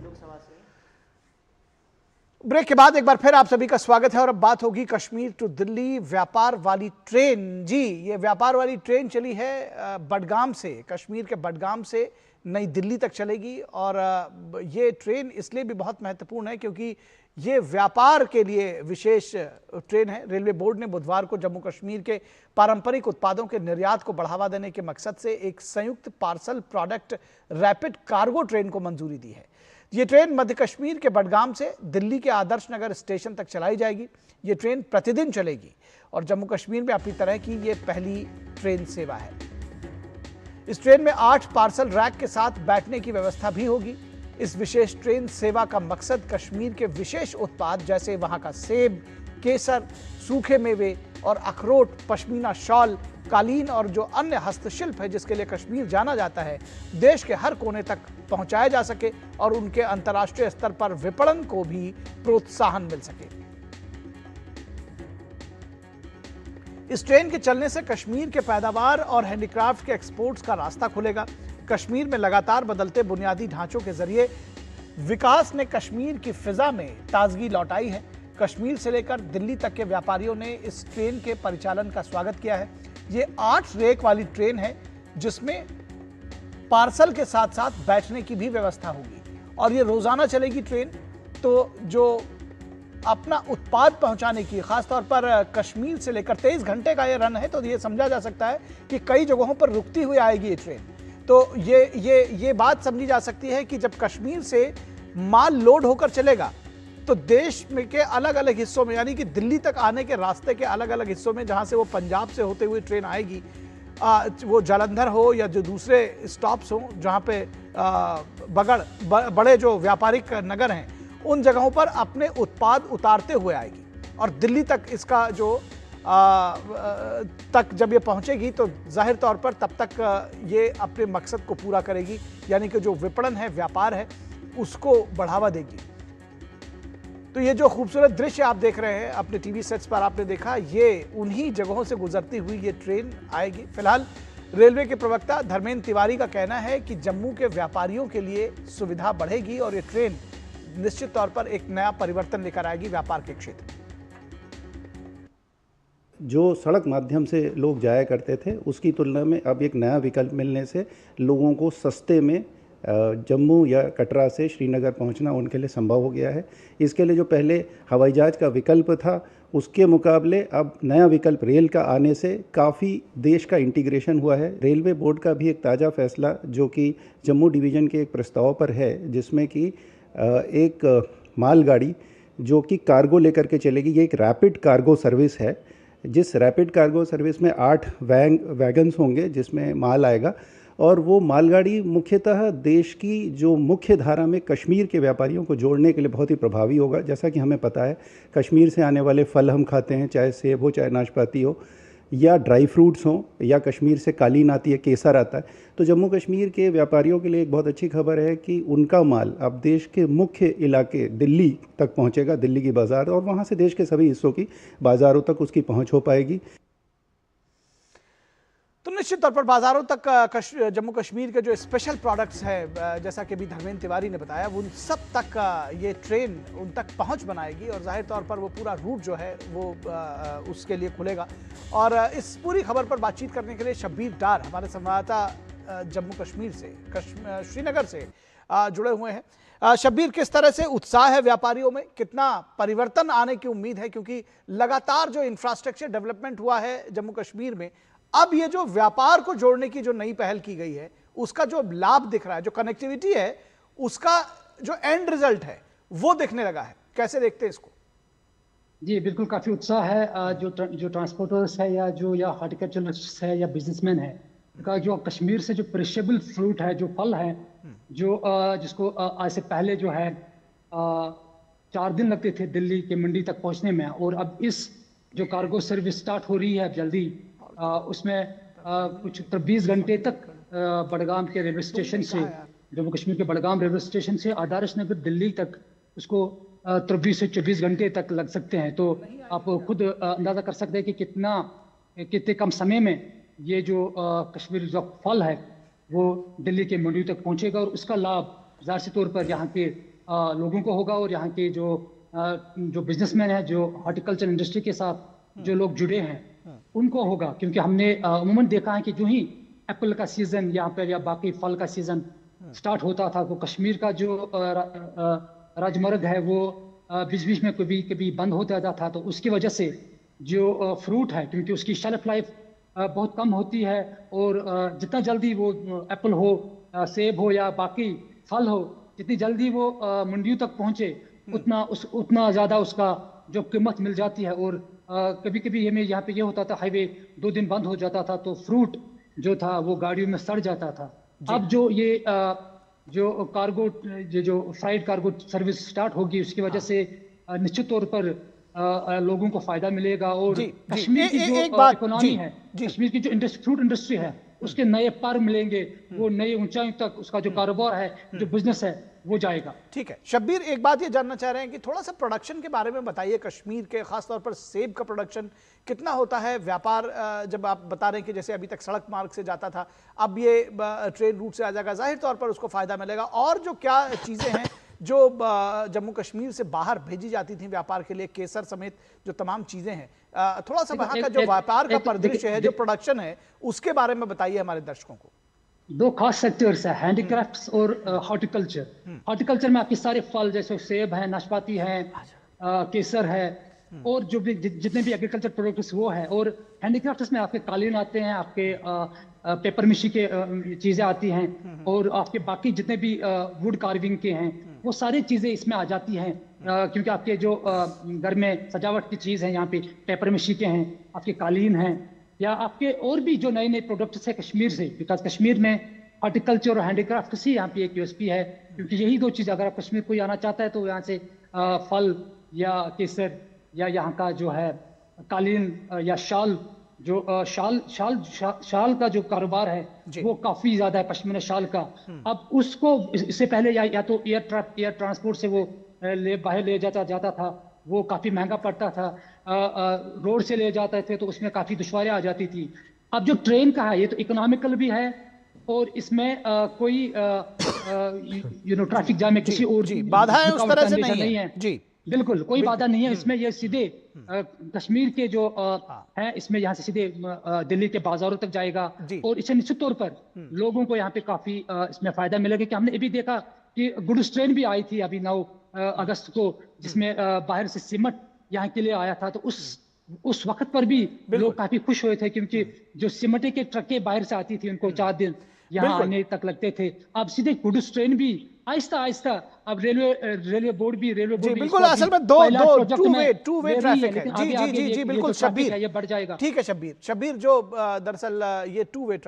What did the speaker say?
लोकसभा से। ब्रेक के बाद एक बार फिर आप सभी का स्वागत है और अब बात होगी कश्मीर टू दिल्ली व्यापार वाली ट्रेन। जी, ये व्यापार वाली ट्रेन चली है बडगाम से, कश्मीर के बडगाम से नई दिल्ली तक चलेगी। और ये ट्रेन इसलिए भी बहुत महत्वपूर्ण है क्योंकि ये व्यापार के लिए विशेष ट्रेन है। रेलवे बोर्ड ने बुधवार को जम्मू कश्मीर के पारंपरिक उत्पादों के निर्यात को बढ़ावा देने के मकसद से एक संयुक्त parcel product rapid cargo train को मंजूरी दी है। ये ट्रेन मध्य कश्मीर के बडगाम से दिल्ली के आदर्श नगर स्टेशन तक चलाई जाएगी। ये ट्रेन प्रतिदिन चलेगी और जम्मू कश्मीर में अपनी तरह की ये पहली ट्रेन सेवा है। इस ट्रेन में 8 पार्सल रैक के साथ बैठने की व्यवस्था भी होगी। इस विशेष ट्रेन सेवा का मकसद कश्मीर के विशेष उत्पाद जैसे वहां का सेब, केसर, सूखे मेवे और अखरोट, पश्मीना शॉल, कालीन और जो अन्य हस्तशिल्प है जिसके लिए कश्मीर जाना जाता है, देश के हर कोने तक पहुंचाया जा सके और उनके अंतर्राष्ट्रीय स्तर पर विपणन को भी प्रोत्साहन मिल सके। इस ट्रेन के चलने से कश्मीर के पैदावार और हैंडीक्राफ्ट के एक्सपोर्ट्स का रास्ता खुलेगा। कश्मीर में लगातार बदलते बुनियादी ढांचों के जरिए विकास ने कश्मीर की फिजा में ताजगी लौटाई है। कश्मीर से लेकर दिल्ली तक के व्यापारियों ने इस ट्रेन के परिचालन का स्वागत किया है। ये 8 रेक वाली ट्रेन है जिसमें पार्सल के साथ साथ बैठने की भी व्यवस्था होगी और ये रोजाना चलेगी ट्रेन। तो जो अपना उत्पाद पहुंचाने की, खासतौर पर कश्मीर से लेकर 23 घंटे का ये रन है, तो ये समझा जा सकता है कि कई जगहों पर रुकती हुई आएगी ये ट्रेन। तो ये बात समझी जा सकती है कि जब कश्मीर से माल लोड होकर चलेगा तो देश में के अलग अलग हिस्सों में, यानी कि दिल्ली तक आने के रास्ते के अलग अलग हिस्सों में, जहां से वो पंजाब से होते हुए ट्रेन आएगी, वो जालंधर हो या जो दूसरे स्टॉप्स हो जहां पे बड़े जो व्यापारिक नगर हैं, उन जगहों पर अपने उत्पाद उतारते हुए आएगी और दिल्ली तक इसका जो तक जब ये पहुंचेगी तो जाहिर तौर पर तब तक ये अपने मकसद को पूरा करेगी, यानी कि जो विपणन है, व्यापार है, उसको बढ़ावा देगी। तो ये जो खूबसूरत दृश्य आप देख रहे हैं अपने टीवी सेट्स पर, आपने देखा, ये उन्हीं जगहों से गुजरती हुई ये ट्रेन आएगी। फिलहाल रेलवे के प्रवक्ता धर्मेंद्र तिवारी का कहना है कि जम्मू के व्यापारियों के लिए सुविधा बढ़ेगी और ये ट्रेन निश्चित तौर पर एक नया परिवर्तन लेकर आएगी व्यापार के क्षेत्र में। जो सड़क माध्यम से लोग जाया करते थे उसकी तुलना में अब एक नया विकल्प मिलने से लोगों को सस्ते में जम्मू या कटरा से श्रीनगर पहुंचना उनके लिए संभव हो गया है। इसके लिए जो पहले हवाई जहाज का विकल्प था उसके मुकाबले अब नया विकल्प रेल का आने से काफ़ी देश का इंटीग्रेशन हुआ है। रेलवे बोर्ड का भी एक ताज़ा फैसला जो कि जम्मू डिवीज़न के एक प्रस्ताव पर है, जिसमें कि एक मालगाड़ी जो कि कार्गो लेकर के चलेगी, ये एक रैपिड कार्गो सर्विस है। जिस रैपिड कार्गो सर्विस में 8 वैगन्स होंगे जिसमें माल आएगा और वो मालगाड़ी मुख्यतः देश की जो मुख्य धारा में कश्मीर के व्यापारियों को जोड़ने के लिए बहुत ही प्रभावी होगा। जैसा कि हमें पता है कश्मीर से आने वाले फल हम खाते हैं, चाहे सेब हो, चाहे नाशपाती हो या ड्राई फ्रूट्स हों, या कश्मीर से कालीन आती है, केसर आता है। तो जम्मू कश्मीर के व्यापारियों के लिए एक बहुत अच्छी खबर है कि उनका माल अब देश के मुख्य इलाके दिल्ली तक पहुंचेगा, दिल्ली की बाज़ार, और वहां से देश के सभी हिस्सों की बाज़ारों तक उसकी पहुंच हो पाएगी। तो निश्चित तौर पर बाजारों तक जम्मू कश्मीर के जो स्पेशल प्रोडक्ट्स हैं, जैसा कि अभी धर्मेंद्र तिवारी ने बताया, उन सब तक ये ट्रेन उन तक पहुंच बनाएगी और जाहिर तौर पर वो पूरा रूट जो है वो उसके लिए खुलेगा। और इस पूरी खबर पर बातचीत करने के लिए शब्बीर डार हमारे संवाददाता जम्मू कश्मीर से, श्रीनगर से जुड़े हुए हैं। शब्बीर, किस तरह से उत्साह है व्यापारियों में, कितना परिवर्तन आने की उम्मीद है, क्योंकि लगातार जो इंफ्रास्ट्रक्चर डेवलपमेंट हुआ है जम्मू कश्मीर में, अब ये जो व्यापार को जोड़ने की जो नई पहल की गई है उसका जो लाभ दिख रहा है, जो कनेक्टिविटी है, उसका जो एंड रिजल्ट है वो दिखने लगा है। कैसे देखते हैं इसको? जी बिल्कुल, काफ़ी उत्साह है। जो ट्रांसपोर्टर्स है या हॉर्टिकल्चरिस्ट है या बिजनेसमैन है का, जो कश्मीर से जो पेरिशेबल फ्रूट है, जो फल है, जो जिसको आज से पहले जो है 4 दिन लगते थे दिल्ली के मंडी तक पहुंचने में, और अब इस जो कार्गो सर्विस स्टार्ट हो रही है जल्दी, उसमें कुछ 20 घंटे तक बडगाम के रेलवे स्टेशन से, जम्मू कश्मीर के बडगाम रेलवे स्टेशन से आदर्श नगर दिल्ली तक उसको 23 से 24 घंटे तक लग सकते हैं। तो आप खुद अंदाज़ा कर सकते हैं कि कितने कम समय में ये जो कश्मीर जो फल है वो दिल्ली के मंडियों तक पहुंचेगा और उसका लाभ ज़ाहिर तौर पर यहाँ के लोगों को होगा, और यहाँ के जो बिजनेसमैन हैं, जो हॉर्टिकल्चर इंडस्ट्री के साथ जो लोग जुड़े हैं, उनको होगा। क्योंकि हमने अमूमन देखा है कि जो ही एप्पल का सीजन यहाँ पर या बाकी फल का सीजन स्टार्ट होता था, तो कश्मीर का जो राजमार्ग है वो बीच बीच में कभी कभी बंद हो जाता था। तो उसकी वजह से जो फ्रूट है, क्योंकि उसकी शेल्फ लाइफ बहुत कम होती है, और जितना जल्दी वो एप्पल हो, सेब हो या बाकी फल हो, जितनी जल्दी वो मंडियों तक पहुंचे, उतना ज़्यादा उसका जो कीमत मिल जाती है। और कभी कभी हमें यहाँ पे ये होता था, हाईवे 2 दिन बंद हो जाता था, तो फ्रूट जो था वो गाड़ियों में सड़ जाता था। अब जो ये जो कार्गो जो फ्राइट कार्गो सर्विस स्टार्ट होगी, उसकी वजह से निश्चित तौर पर लोगों को फायदा मिलेगा। और कश्मीर की जो इकोनॉमी है, कश्मीर की जो फ्रूट इंडस्ट्री है, उसके नए पर मिलेंगे, वो नए ऊंचाई तक उसका जो कारोबार है, जो बिजनेस है, वो जाएगा। ठीक है शब्बीर, एक बात ये जानना चाह रहे हैं कि थोड़ा सा प्रोडक्शन के बारे में बताइए। कश्मीर के खासतौर पर सेब का प्रोडक्शन कितना होता है? व्यापार जब आप बता रहे हैं कि जैसे अभी तक सड़क मार्ग से जाता था, अब ये ट्रेन रूट से आ जाएगा, जाहिर तौर पर उसको फायदा मिलेगा। और जो क्या चीजें हैं जो जम्मू कश्मीर से बाहर भेजी जाती थी व्यापार के लिए, केसर समेत जो तमाम चीजें हैं, थोड़ा सा वहां का जो व्यापार का परिदृश्य है, जो प्रोडक्शन है, उसके बारे में बताइए हमारे दर्शकों को। 2 खास सेक्टर्स है, हैंडीक्राफ्ट्स और हॉर्टिकल्चर। हॉर्टिकल्चर में आपके सारे फल जैसे सेब है, नाशपाती है, केसर है, और जो भी जितने भी एग्रीकल्चर प्रोडक्ट्स वो है। और हैंडीक्राफ्ट्स में आपके कालीन आते हैं, आपके पेपर मिशी के चीजें आती हैं, और आपके बाकी जितने भी वुड कार्विंग के हैं, वो सारी चीजें इसमें आ जाती हैं। क्योंकि आपके जो घर में सजावट की चीज है, यहाँ पे पेपर मिशी के हैं, आपके कालीन हैं, या आपके और भी जो नए नए प्रोडक्ट्स है कश्मीर से। बिकॉज कश्मीर में हॉर्टिकल्चर और हैंडीक्राफ्ट ही यहाँ पे एक यूएसपी है, क्योंकि यही 2 चीज़, अगर आप कश्मीर कोई आना चाहता है तो यहाँ से फल या केसर या यहाँ का जो है कालीन या शाल, जो शाल का जो कारोबार है वो काफी ज्यादा है, पश्मीना शाल का। अब उसको इससे पहले या तो एयर ट्रांसपोर्ट से वो बाहर ले जाता था, वो काफी महंगा पड़ता था। रोड से ले जाते थे तो उसमें काफी दुश्वारियां आ जाती थी। अब जो ट्रेन का है, ये तो इकोनॉमिकल भी है, और इसमें कोई ट्रैफिक जाम में किसी और बाधाएं उस तरह से नहीं है। जी बिल्कुल कोई बाधा नहीं है इसमें। ये सीधे कश्मीर के जो है, इसमें यहाँ से सीधे दिल्ली के बाजारों तक जाएगा, और इससे निश्चित तौर पर लोगों को यहाँ पे काफी इसमें फायदा मिलेगा। कि हमने अभी देखा कि गुड्स ट्रेन भी आई थी अभी 9 अगस्त को, जिसमें बाहर से सीमेंट यहाँ के लिए आया था। तो उस वक्त पर भी लोग काफी खुश हुए थे, क्योंकि जो सीमेंट के ट्रकें बाहर से आती थी, उनको 4 दिन यहाँ आने तक लगते थे। अब सीधे गुड्स ट्रेन भी आहिस्ता आहिस्ता, अब रेलवे बोर्ड भी बिल्कुल, असल में टू वे ट्रैफिक है। जी बिल्कुल शब्बीर, ये बढ़ जाएगा। ठीक है शब्बीर, जो दरअसल ये 2 वे